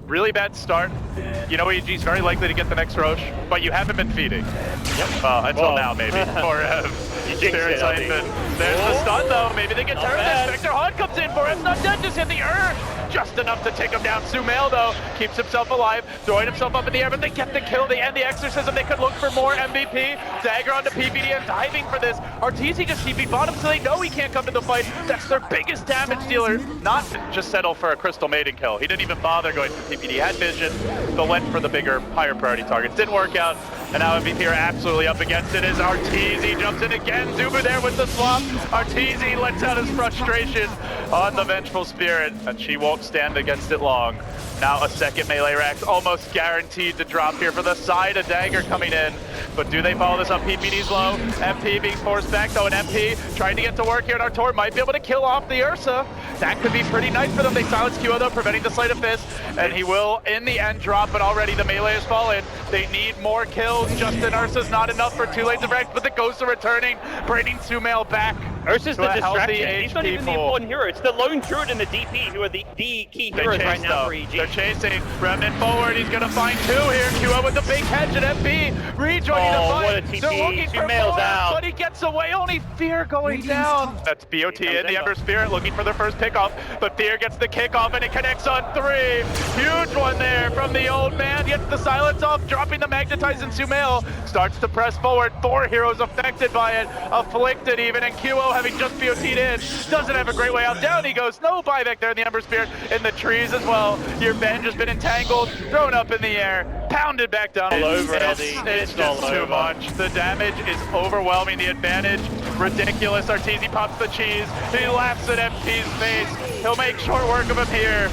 really bad start. You know EG's very likely to get the next Roche, but you haven't been feeding. Yep. Until now, maybe. Or Spirit Siphon. There's the stun, though. Maybe they get turned. Spectre Haunt comes in for him. Not dead, just hit the urge. Just enough to take him down. Sumail, though, keeps himself alive, throwing himself up in the air, but they get the kill. They end the exorcism. They could look for more MVP. Dagger onto PPD and diving for this. Arteezy just TP bottom, so they know he can't come to the fight. That's their biggest damage dealer. Not just settle for a Crystal Maiden kill. He didn't even bother going for PPD. He had vision, but went for the bigger, higher priority targets. Didn't work out, and now MVP are absolutely up against it as Arteezy jumps in again. Zubu there with the swap. Arteezy lets out his frustration on the Vengeful Spirit, and she won't stand against it long. Now a second melee rack, almost guaranteed to drop here for the side. A dagger coming in, but do they follow this up? PPD's low. MP being forced back though, and MP trying to get to work here, and Artor might be able to kill off the Ursa. That could be pretty nice for them. They silence QO though, preventing the Sleight of Fist, and he will in the end drop, but already the melee has fallen. They need more kills. Justin Ursa's not enough for 2 lanes of wreck, but the Ghosts are returning, bringing Sumail back. Ursa's the distraction. He's not HP even the important hero. It's the lone Druid and the DP who are the key heroes right now for EG. They're chasing. Remnant forward. He's going to find 2 here. QO with the big hedge and MP rejoining the fight. What a TP. They're looking for more, but he gets away. Only Fear going down. That's BOT in the Ember Spirit looking for their first pickoff, but Fear gets the kickoff and it connects on 3. Huge one there from the old man. Gets the silence off, dropping the Magnetize, and Sumail starts to press forward. 4 heroes affected by it, afflicted even, and QO having just BOT'd in, doesn't have a great way out. Down he goes. No buyback there in the Ember Spirit, in the trees as well. Your Venge has been entangled, thrown up in the air, pounded back down. It's just too much. The damage is overwhelming. The advantage, ridiculous. Arteezy pops the cheese. He laughs at MP's face. He'll make short work of him here.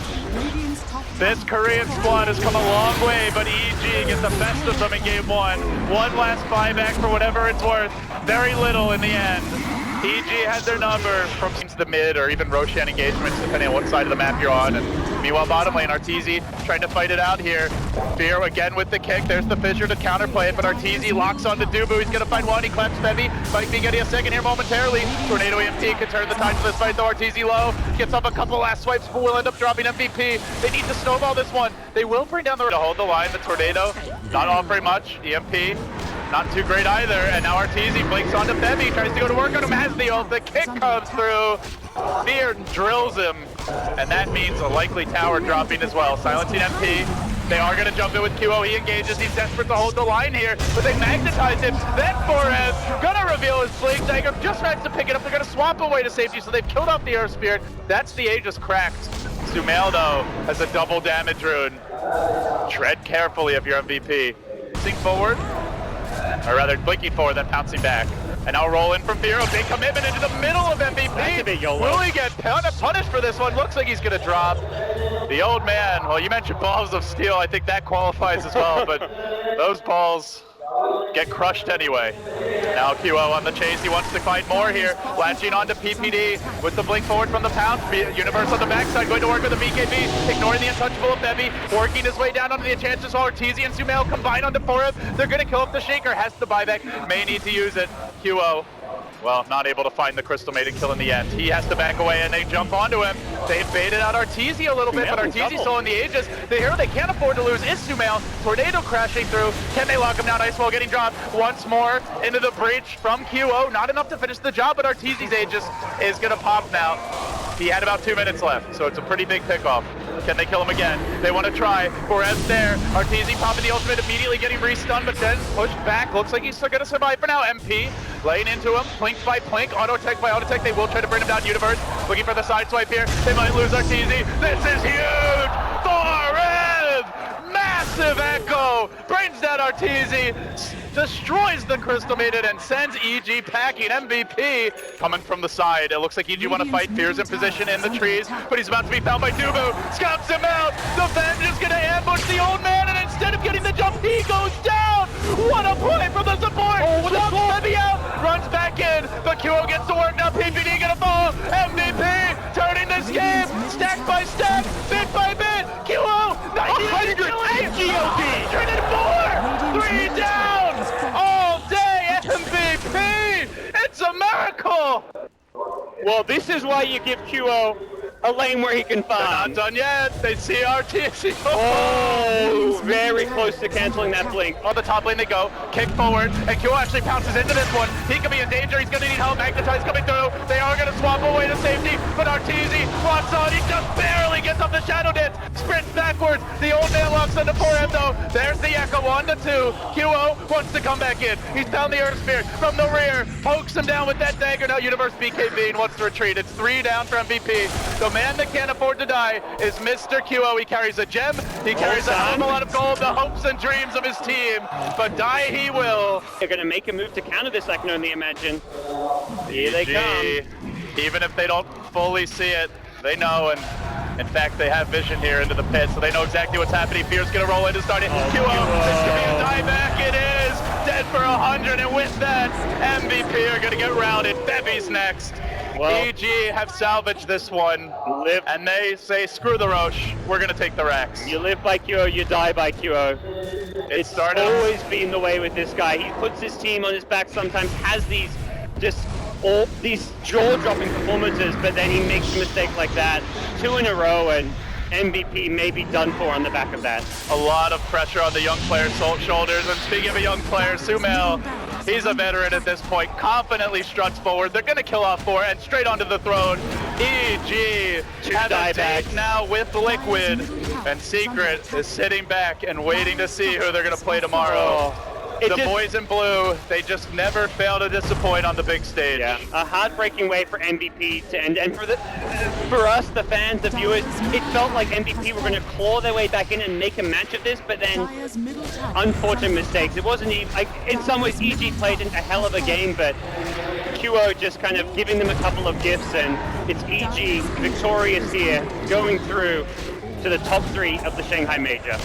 This Korean squad has come a long way, but EG get the best of them in game 1. One last buyback for whatever it's worth. Very little in the end. EG has their number from the mid or even Roshan engagements, depending on what side of the map you're on. And meanwhile, bottom lane, Arteezy trying to fight it out here. Fear again with the kick. There's the Fissure to counterplay it, but Arteezy locks onto Dubu. He's going to find one. He claps Femi. Might be getting a second here momentarily. Tornado EMP could turn the tide for this fight, though. Arteezy low. Gets up a couple last swipes, but will end up dropping MVP. They need to snowball this one. They will bring down the to hold the line. The Tornado not offering much. EMP not too great either, and now Arteezy blinks onto Femi, tries to go to work on him, has the ult, the kick comes through, Fear drills him, and that means a likely tower dropping as well. Silencing MP, they are going to jump in with QO, he engages, he's desperate to hold the line here, but they magnetize him, then Forez, gonna reveal his Blink Dagger, just tries to pick it up, they're gonna swap away to safety, so they've killed off the Earth Spirit. That's the Aegis cracked. Sumail though, has a double damage rune. Tread carefully if you're MVP. Sink forward. Or rather, blinking forward, then pouncing back. And now roll in from Fear, a big commitment into the middle of MVP. Will he get punished for this one? Looks like he's gonna drop. The old man, well, you mentioned balls of steel. I think that qualifies as well, but those balls get crushed anyway. Now QO on the chase, he wants to find more here. Latching onto PPD with the blink forward from the pound. Universe on the backside, going to work with the BKB, ignoring the untouchable of Bevy, working his way down onto the Enchantress while Arteezy and Sumail combine onto Foreb. They're going to kill up the Shaker, has the buyback, may need to use it. QO, well, not able to find the Crystal Maiden kill in the end. He has to back away and they jump onto him. They've baited out Arteezy a little bit, but Arteezy's still in the Aegis. The hero they can't afford to lose is Sumail. Tornado crashing through. Can they lock him down? Icewall getting dropped once more into the breach from QO. Not enough to finish the job, but Arteezy's Aegis is going to pop now. He had about 2 minutes left, so it's a pretty big pickoff. Can they kill him again? They want to try. Forez there. Arteezy popping the ultimate, immediately getting re-stunned, but then pushed back. Looks like he's still going to survive for now. MP laying into him. Plink by Plink. Auto-tech by Auto-tech. They will try to bring him down. Universe looking for the side swipe here. They might lose Arteezy. This is huge! Forez! Massive echo! Brings down Arteezy. Destroys the Crystal Maiden and sends EG packing. MVP coming from the side. It looks like EG want to fight. Fear's in position in the trees, but he's about to be found by Dubu. Scouts him out. The Venge is going to ambush the old man, and instead of getting the jump, he goes down. What a play from the support. Jumps heavy out, runs back in, but QO gets to work now. PPD going to fall. MVP turning this game stack by stack, bit by bit. QO 100 GOP. Turn it 4. 3 down. All day MVP! It's a miracle! Well, this is why you give QO a lane where he can They're farm. not done yet. They see RTC. Oh, very close to canceling that blink. On the top lane they go, kick forward, and Q actually pounces into this one. He could be in danger, he's gonna need help. Magnetize coming through. They are gonna swap away to safety, but RTZ locks on. He just barely gets up the Shadow Dance, sprints backwards. The old man locks into 4M though. There's the Echo, 1-2. QO wants to come back in. He's found the Earth Spear from the rear, pokes him down with that dagger. Now Universe BKB wants to retreat. It's 3 down for MVP. The man that can't afford to die is Mr. QO. He carries a gem, he carries a hell of a lot of gold, the hopes and dreams of his team, but die he will. They're going to make a move to counter this, I can only imagine. Here they come. Even if they don't fully see it, they know, and in fact they have vision here into the pit, so they know exactly what's happening. Fear's going to roll in to start it. QO, this could be a dieback. It is dead for 100, and with that, MVP are going to get routed. Bevy's next. Well, EG have salvaged this one, and they say, screw the Roche, we're going to take the racks. You live by QO, you die by QO. It's always been the way with this guy. He puts his team on his back sometimes, has these these jaw-dropping performances, but then he makes a mistake like that 2 in a row, and MVP may be done for on the back of that. A lot of pressure on the young player's shoulders, and speaking of a young player, Sumail, he's a veteran at this point, confidently struts forward. They're going to kill off 4 and straight onto the throne. EG has a date now with Liquid, and Secret is sitting back and waiting to see who they're going to play tomorrow. The boys in blue, they just never fail to disappoint on the big stage. Yeah, a heartbreaking way for MVP to end. And for us, the fans, the viewers, it felt like MVP were going to claw their way back in and make a match of this, but then unfortunate mistakes. It wasn't even, like, in some ways, EG played a hell of a game, but QO just kind of giving them a couple of gifts, and it's EG victorious here, going through to the top 3 of the Shanghai Major.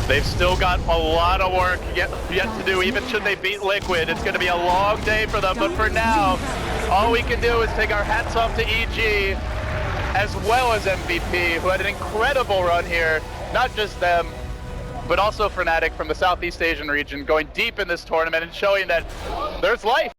They've still got a lot of work yet to do, even should they beat Liquid. It's going to be a long day for them, but for now, all we can do is take our hats off to EG, as well as MVP, who had an incredible run here. Not just them, but also Fnatic from the Southeast Asian region, going deep in this tournament and showing that there's life.